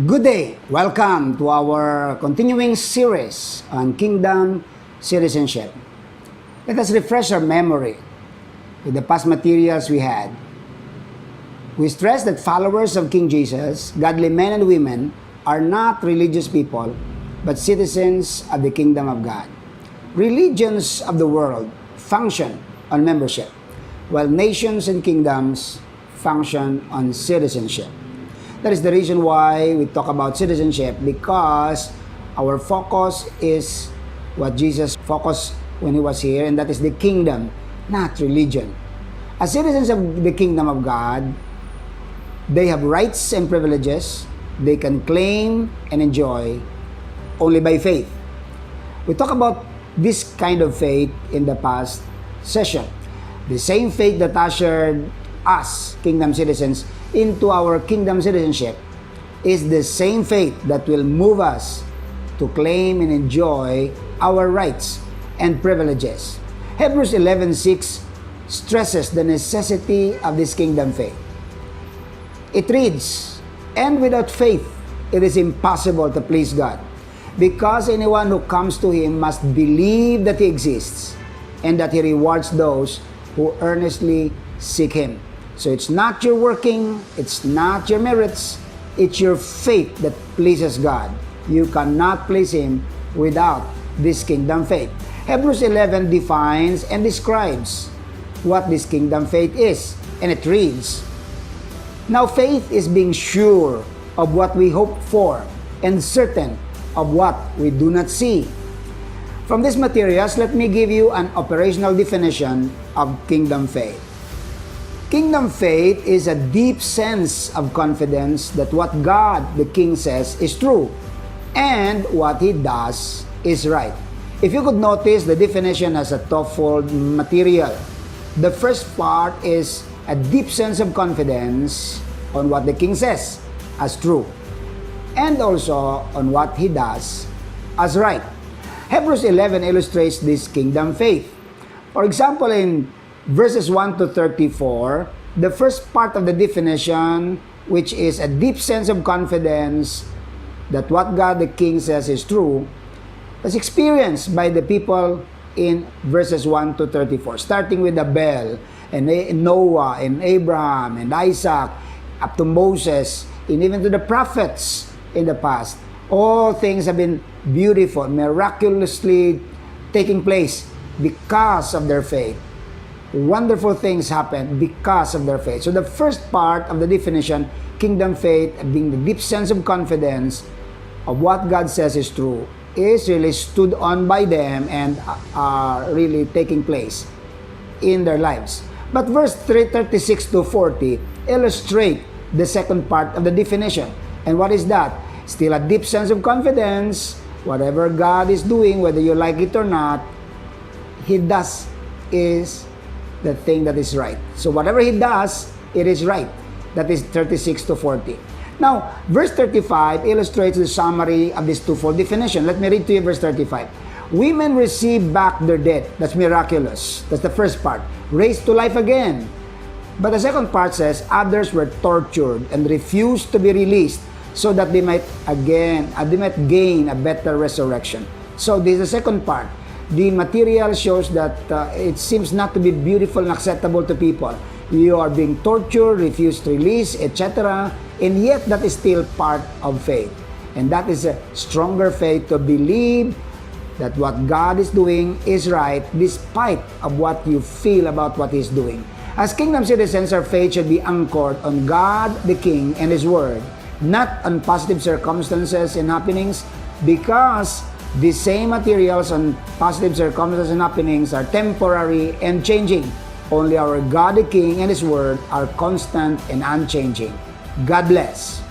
Good day! Welcome to our continuing series on Kingdom Citizenship. Let us refresh our memory with the past materials we had. We stressed that followers of King Jesus, godly men and women, are not religious people, but citizens of the Kingdom of God. Religions of the world function on membership, while nations and kingdoms function on citizenship. That is the reason why we talk about citizenship, because our focus is what Jesus focused when He was here, and that is the kingdom, not religion. As citizens of the kingdom of God, they have rights and privileges they can claim and enjoy only by faith. We talk about this kind of faith in the past session. The same faith that ushered us, kingdom citizens, into our kingdom citizenship is the same faith that will move us to claim and enjoy our rights and privileges. Hebrews 11:6 stresses the necessity of this kingdom faith. It reads, "And without faith, it is impossible to please God, because anyone who comes to Him must believe that He exists and that He rewards those who earnestly seek Him." So it's not your working, it's not your merits, it's your faith that pleases God. You cannot please Him without this kingdom faith. Hebrews 11 defines and describes what this kingdom faith is. And it reads, "Now faith is being sure of what we hope for and certain of what we do not see." From these materials, let me give you an operational definition of kingdom faith. Kingdom faith is a deep sense of confidence that what God, the King, says is true and what He does is right. If you could notice, the definition has a twofold material. The first part is a deep sense of confidence on what the King says as true and also on what He does as right. Hebrews 11 illustrates this kingdom faith. For example, in verses 1 to 34, the first part of the definition, which is a deep sense of confidence that what God the King says is true, was experienced by the people in verses 1 to 34, starting with Abel, and Noah, and Abraham, and Isaac, up to Moses, and even to the prophets in the past. All things have been beautiful, miraculously taking place because of their faith. Wonderful things happen because of their faith. So the first part of the definition, kingdom faith, being the deep sense of confidence of what God says is true, is really stood on by them and are really taking place in their lives. But verse 36 to 40 illustrate the second part of the definition. And what is that? Still a deep sense of confidence. Whatever God is doing, whether you like it or not, He does is the thing that is right. So whatever He does, it is right. That is 36 to 40. Now, verse 35 illustrates the summary of this twofold definition. Let me read to you verse 35. "Women receive back their dead." That's miraculous. That's the first part. "Raised to life again." But the second part says, "Others were tortured and refused to be released so that they might gain a better resurrection." So this is the second part. The material shows that it seems not to be beautiful and acceptable to people. You are being tortured, refused release, etc. And yet that is still part of faith. And that is a stronger faith to believe that what God is doing is right despite of what you feel about what He's doing. As kingdom citizens, our faith should be anchored on God, the King, and His Word, not on positive circumstances and happenings, because the same materials on positive circumstances and happenings are temporary and changing. Only our God the King and His Word are constant and unchanging. God bless.